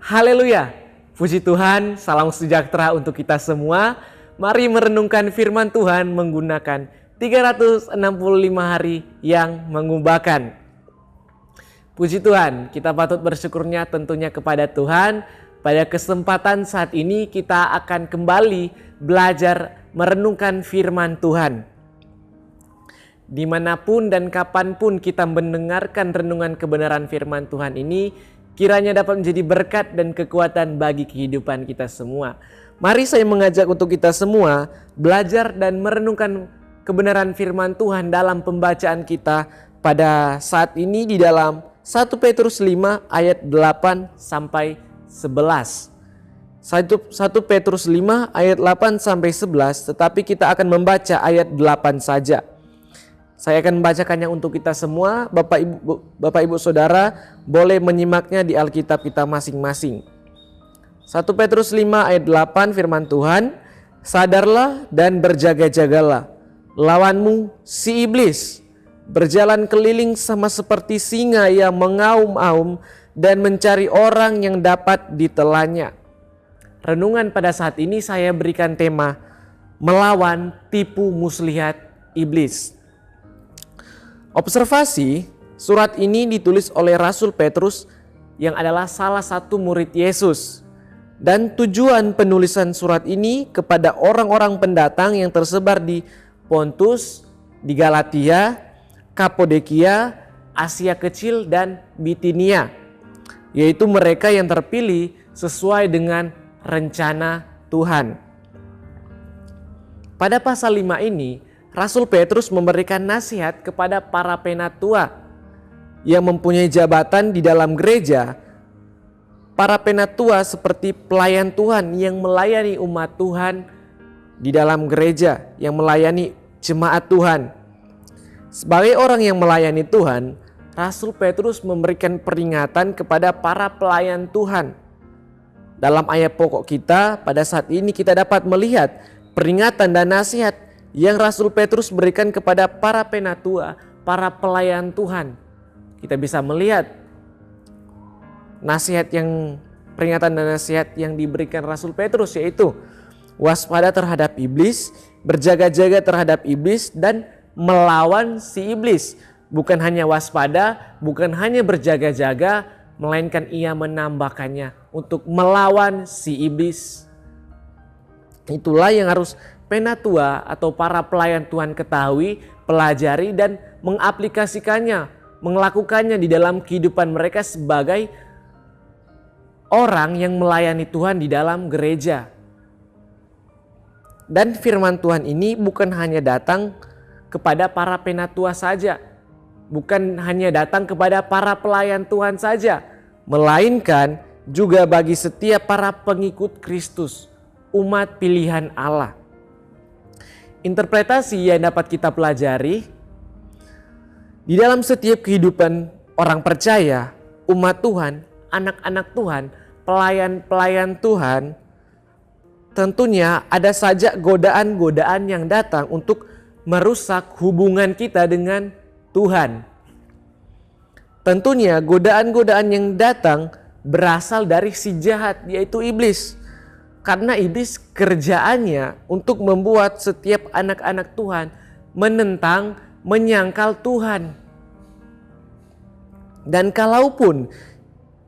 Haleluya, puji Tuhan, salam sejahtera untuk kita semua. Mari merenungkan firman Tuhan menggunakan 365 hari yang mengubahkan. Puji Tuhan, kita patut bersyukurnya tentunya kepada Tuhan. Pada kesempatan saat ini kita akan kembali belajar merenungkan firman Tuhan. Dimanapun dan kapanpun kita mendengarkan renungan kebenaran firman Tuhan ini, kiranya dapat menjadi berkat dan kekuatan bagi kehidupan kita semua. Mari saya mengajak untuk kita semua belajar dan merenungkan kebenaran firman Tuhan dalam pembacaan kita pada saat ini di dalam 1 Petrus 5 ayat 8 sampai 11. 1 Petrus 5 ayat 8 sampai 11, tetapi kita akan membaca ayat 8 saja. Saya akan membacakannya untuk kita semua. Bapak Ibu Saudara boleh menyimaknya di Alkitab kita masing-masing. 1 Petrus 5 ayat 8 firman Tuhan, sadarlah dan berjaga-jagalah. Lawanmu si iblis berjalan keliling sama seperti singa yang mengaum-aum dan mencari orang yang dapat ditelannya. Renungan pada saat ini saya berikan tema melawan tipu muslihat iblis. Observasi, surat ini ditulis oleh Rasul Petrus yang adalah salah satu murid Yesus. Dan tujuan penulisan surat ini kepada orang-orang pendatang yang tersebar di Pontus, di Galatia, Kapodekia, Asia Kecil, dan Bitinia. Yaitu mereka yang terpilih sesuai dengan rencana Tuhan. Pada pasal 5 ini, Rasul Petrus memberikan nasihat kepada para penatua yang mempunyai jabatan di dalam gereja. Para penatua seperti pelayan Tuhan yang melayani umat Tuhan di dalam gereja, yang melayani jemaat Tuhan. Sebagai orang yang melayani Tuhan, Rasul Petrus memberikan peringatan kepada para pelayan Tuhan. Dalam ayat pokok kita pada saat ini kita dapat melihat peringatan dan nasihat yang Rasul Petrus berikan kepada para penatua, para pelayan Tuhan. Kita bisa melihat peringatan dan nasihat yang diberikan Rasul Petrus, yaitu waspada terhadap iblis, berjaga-jaga terhadap iblis, dan melawan si iblis. Bukan hanya waspada, bukan hanya berjaga-jaga, melainkan ia menambahkannya untuk melawan si iblis. Itulah yang harus penatua atau para pelayan Tuhan ketahui, pelajari, dan mengaplikasikannya, melakukannya di dalam kehidupan mereka sebagai orang yang melayani Tuhan di dalam gereja. Dan firman Tuhan ini bukan hanya datang kepada para penatua saja, bukan hanya datang kepada para pelayan Tuhan saja, melainkan juga bagi setiap para pengikut Kristus, umat pilihan Allah. Interpretasi yang dapat kita pelajari di dalam setiap kehidupan orang percaya, umat Tuhan, anak-anak Tuhan, pelayan-pelayan Tuhan, tentunya ada saja godaan-godaan yang datang untuk merusak hubungan kita dengan Tuhan. Tentunya godaan-godaan yang datang berasal dari si jahat, yaitu iblis. Karena iblis kerjaannya untuk membuat setiap anak-anak Tuhan menentang, menyangkal Tuhan. Dan kalaupun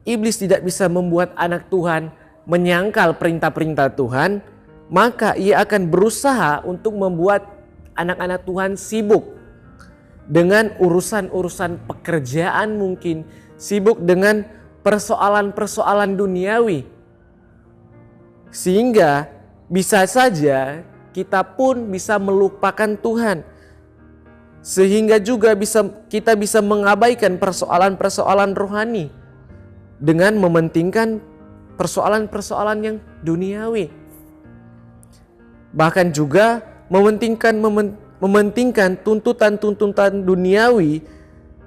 iblis tidak bisa membuat anak Tuhan menyangkal perintah-perintah Tuhan, maka ia akan berusaha untuk membuat anak-anak Tuhan sibuk dengan urusan-urusan pekerjaan mungkin, sibuk dengan persoalan-persoalan duniawi. Sehingga bisa saja kita pun bisa melupakan Tuhan. Sehingga juga kita bisa mengabaikan persoalan-persoalan rohani dengan mementingkan persoalan-persoalan yang duniawi. Bahkan juga mementingkan tuntutan-tuntutan duniawi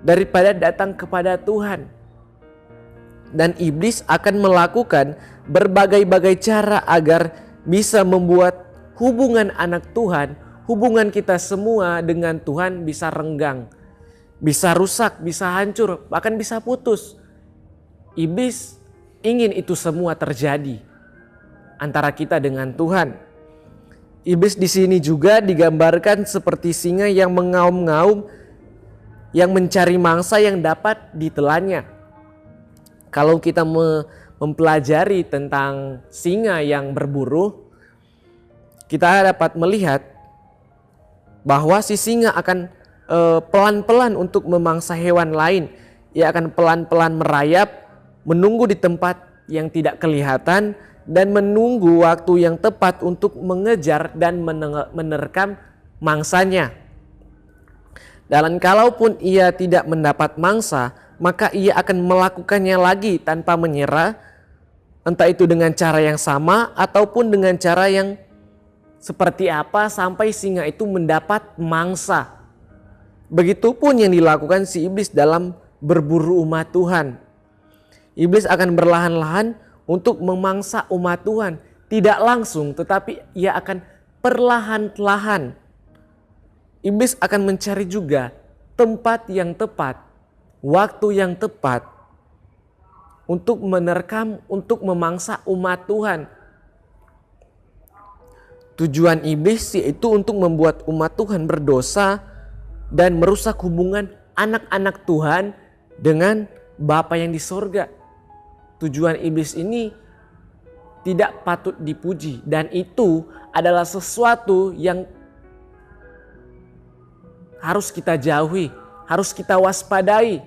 daripada datang kepada Tuhan. Dan iblis akan melakukan berbagai-bagai cara agar bisa membuat hubungan anak Tuhan, hubungan kita semua dengan Tuhan bisa renggang, bisa rusak, bisa hancur, bahkan bisa putus. Iblis ingin itu semua terjadi antara kita dengan Tuhan. Iblis di sini juga digambarkan seperti singa yang mengaum-ngaum, yang mencari mangsa yang dapat ditelannya. Kalau kita mempelajari tentang singa yang berburu, kita dapat melihat bahwa si singa akan pelan-pelan untuk memangsa hewan lain. Ia akan pelan-pelan merayap, menunggu di tempat yang tidak kelihatan, dan menunggu waktu yang tepat untuk mengejar dan menerkam mangsanya. Dan kalaupun ia tidak mendapat mangsa, maka ia akan melakukannya lagi tanpa menyerah, entah itu dengan cara yang sama ataupun dengan cara yang seperti apa sampai singa itu mendapat mangsa. Begitupun yang dilakukan si iblis dalam berburu umat Tuhan. Iblis akan berlahan-lahan untuk memangsa umat Tuhan. Tidak langsung, tetapi ia akan perlahan-lahan. Iblis akan mencari juga tempat yang tepat, waktu yang tepat untuk menerkam, untuk memangsa umat Tuhan. Tujuan iblis yaitu untuk membuat umat Tuhan berdosa dan merusak hubungan anak-anak Tuhan dengan Bapa yang di sorga. Tujuan iblis ini tidak patut dipuji, dan itu adalah sesuatu yang harus kita jauhi, harus kita waspadai.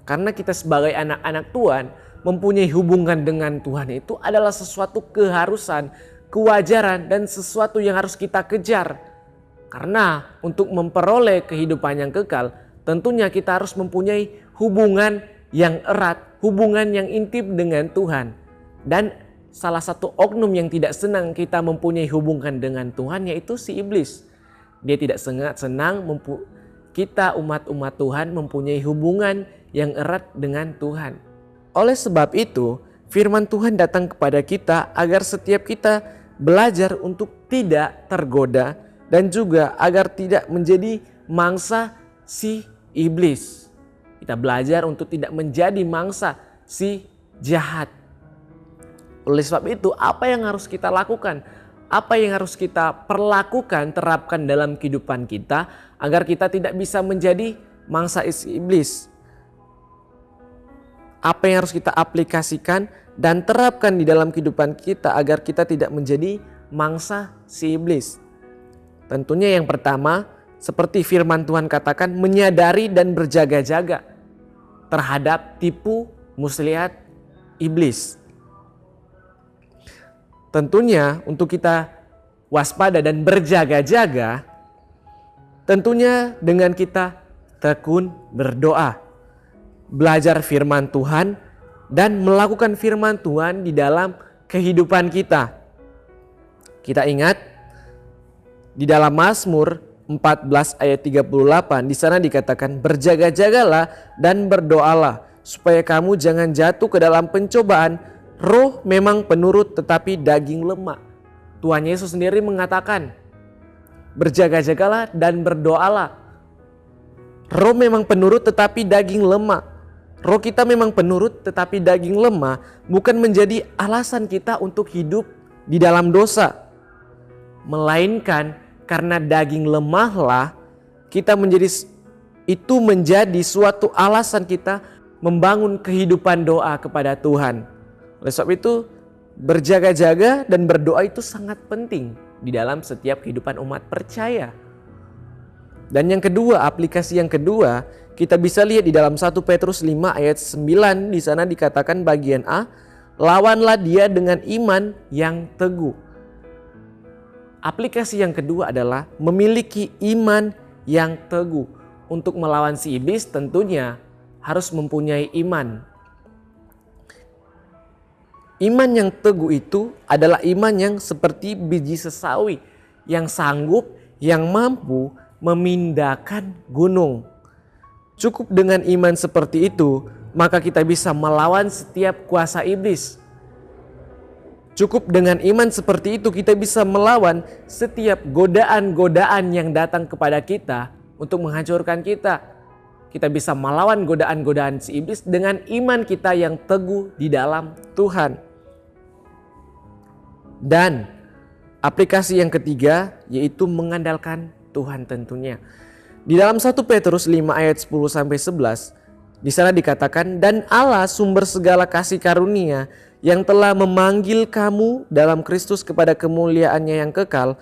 Karena kita sebagai anak-anak Tuhan mempunyai hubungan dengan Tuhan itu adalah sesuatu keharusan, kewajaran, dan sesuatu yang harus kita kejar. Karena untuk memperoleh kehidupan yang kekal, tentunya kita harus mempunyai hubungan yang erat, hubungan yang intim dengan Tuhan. Dan salah satu oknum yang tidak senang kita mempunyai hubungan dengan Tuhan yaitu si iblis. Dia tidak senang kita umat-umat Tuhan mempunyai hubungan yang erat dengan Tuhan. Oleh sebab itu, firman Tuhan datang kepada kita agar setiap kita belajar untuk tidak tergoda dan juga agar tidak menjadi mangsa si iblis. Kita belajar untuk tidak menjadi mangsa si jahat. Oleh sebab itu, apa yang harus kita lakukan? Apa yang harus kita perlakukan, terapkan dalam kehidupan kita agar kita tidak bisa menjadi mangsa si iblis? Apa yang harus kita aplikasikan dan terapkan di dalam kehidupan kita agar kita tidak menjadi mangsa si iblis? Tentunya yang pertama, seperti firman Tuhan katakan, menyadari dan berjaga-jaga terhadap tipu muslihat iblis. Tentunya untuk kita waspada dan berjaga-jaga, tentunya dengan kita tekun berdoa, belajar firman Tuhan, dan melakukan firman Tuhan di dalam kehidupan kita. Kita ingat di dalam Mazmur 14 ayat 38, di sana dikatakan, berjaga-jagalah dan berdoalah supaya kamu jangan jatuh ke dalam pencobaan. Roh memang penurut tetapi daging lemah. Tuhan Yesus sendiri mengatakan, berjaga-jagalah dan berdoalah. Roh memang penurut tetapi daging lemah. Roh kita memang penurut tetapi daging lemah bukan menjadi alasan kita untuk hidup di dalam dosa. Melainkan karena daging lemahlah kita menjadi suatu alasan kita membangun kehidupan doa kepada Tuhan. Oleh sebab itu, berjaga-jaga dan berdoa itu sangat penting di dalam setiap kehidupan umat percaya. Dan yang kedua, aplikasi yang kedua, kita bisa lihat di dalam 1 Petrus 5 ayat 9, di sana dikatakan bagian A, lawanlah dia dengan iman yang teguh. Aplikasi yang kedua adalah memiliki iman yang teguh. Untuk melawan si iblis tentunya harus mempunyai iman. Iman yang teguh itu adalah iman yang seperti biji sesawi yang sanggup, yang mampu memindahkan gunung. Cukup dengan iman seperti itu, maka kita bisa melawan setiap kuasa iblis. Cukup dengan iman seperti itu kita bisa melawan setiap godaan-godaan yang datang kepada kita untuk menghancurkan kita. Kita bisa melawan godaan-godaan si iblis dengan iman kita yang teguh di dalam Tuhan. Dan aplikasi yang ketiga yaitu mengandalkan Tuhan tentunya. Di dalam 1 Petrus 5 ayat 10-11 di sana dikatakan, dan Allah sumber segala kasih karunia yang telah memanggil kamu dalam Kristus kepada kemuliaannya yang kekal,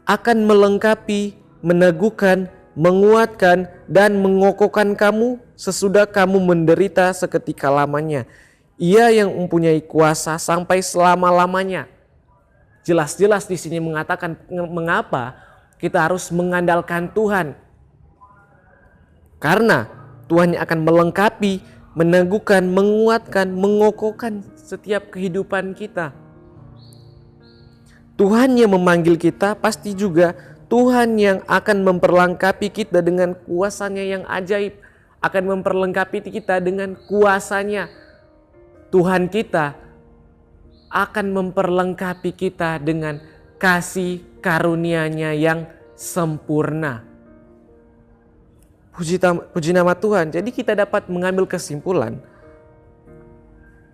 akan melengkapi, meneguhkan, menguatkan, dan mengokohkan kamu sesudah kamu menderita seketika lamanya. Ia yang mempunyai kuasa sampai selama-lamanya. Jelas-jelas di sini mengatakan mengapa kita harus mengandalkan Tuhan. Karena Tuhan yang akan melengkapi, meneguhkan, menguatkan, mengokohkan setiap kehidupan kita. Tuhan yang memanggil kita pasti juga Tuhan yang akan memperlengkapi kita dengan kuasanya yang ajaib. Akan memperlengkapi kita dengan kuasanya. Tuhan kita akan memperlengkapi kita dengan kasih karunia-Nya yang sempurna. Puji nama Tuhan. Jadi kita dapat mengambil kesimpulan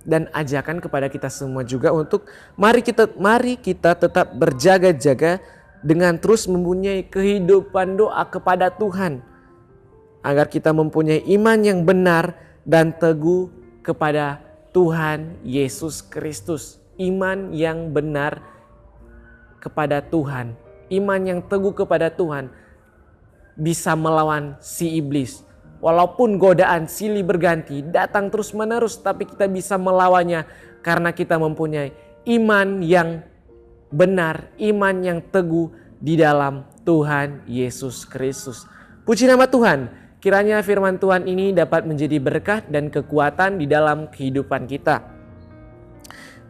dan ajakan kepada kita semua juga untuk mari kita tetap berjaga-jaga dengan terus mempunyai kehidupan doa kepada Tuhan, agar kita mempunyai iman yang benar dan teguh kepada Tuhan Yesus Kristus. Iman yang benar kepada Tuhan, iman yang teguh kepada Tuhan bisa melawan si iblis. Walaupun godaan silih berganti datang terus menerus, tapi kita bisa melawannya karena kita mempunyai iman yang benar, iman yang teguh di dalam Tuhan Yesus Kristus. Puji nama Tuhan, kiranya firman Tuhan ini dapat menjadi berkat dan kekuatan di dalam kehidupan kita.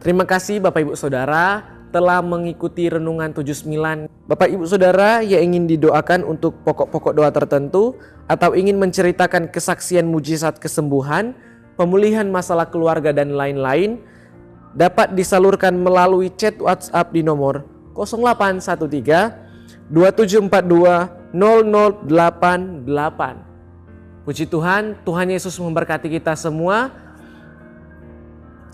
Terima kasih Bapak Ibu Saudara telah mengikuti Renungan 79. Bapak Ibu Saudara yang ingin didoakan untuk pokok-pokok doa tertentu atau ingin menceritakan kesaksian mujizat kesembuhan, pemulihan masalah keluarga dan lain-lain, dapat disalurkan melalui chat WhatsApp di nomor 0813 2742 0088. Puji Tuhan, Tuhan Yesus memberkati kita semua.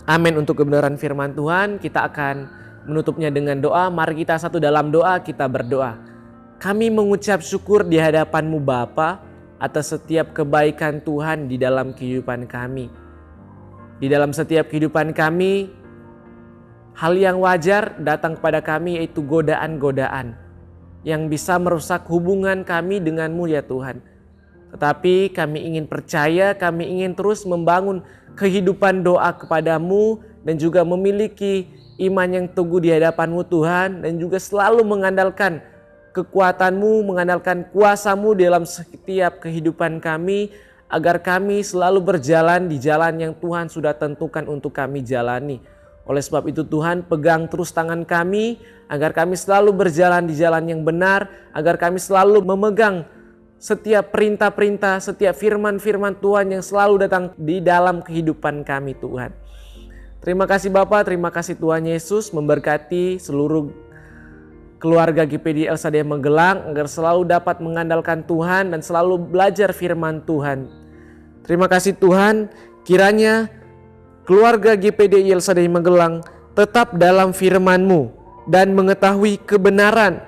Amin. Untuk kebenaran firman Tuhan, kita akan menutupnya dengan doa. Mari kita satu dalam doa, kita berdoa. Kami mengucap syukur di hadapan-Mu Bapa atas setiap kebaikan Tuhan di dalam kehidupan kami. Di dalam setiap kehidupan kami, hal yang wajar datang kepada kami, yaitu godaan-godaan yang bisa merusak hubungan kami dengan-Mu ya Tuhan. Tetapi kami ingin percaya, kami ingin terus membangun kehidupan doa kepada-Mu dan juga memiliki iman yang teguh di hadapan-Mu Tuhan, dan juga selalu mengandalkan kekuatan-Mu, mengandalkan kuasa-Mu dalam setiap kehidupan kami, agar kami selalu berjalan di jalan yang Tuhan sudah tentukan untuk kami jalani. Oleh sebab itu Tuhan, pegang terus tangan kami agar kami selalu berjalan di jalan yang benar, agar kami selalu memegang setiap perintah-perintah, setiap firman-firman Tuhan yang selalu datang di dalam kehidupan kami Tuhan. Terima kasih Bapa, terima kasih Tuhan Yesus, memberkati seluruh keluarga GPD El Shaddai Magelang agar selalu dapat mengandalkan Tuhan dan selalu belajar firman Tuhan. Terima kasih Tuhan, kiranya keluarga GPD El Shaddai Magelang tetap dalam firman-Mu dan mengetahui kebenaran.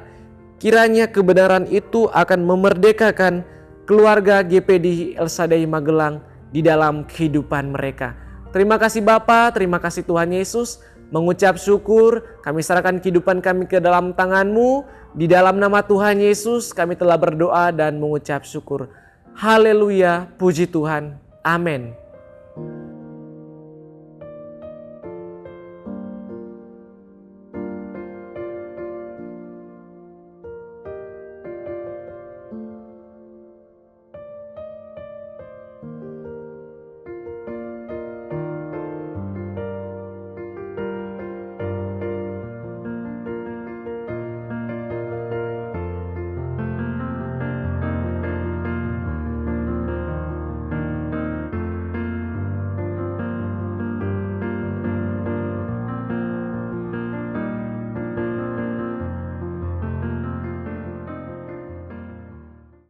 Kiranya kebenaran itu akan memerdekakan keluarga GPD El Shaddai Magelang di dalam kehidupan mereka. Terima kasih Bapa, terima kasih Tuhan Yesus. Mengucap syukur, kami serahkan kehidupan kami ke dalam tangan-Mu. Di dalam nama Tuhan Yesus kami telah berdoa dan mengucap syukur. Haleluya, puji Tuhan. Amin.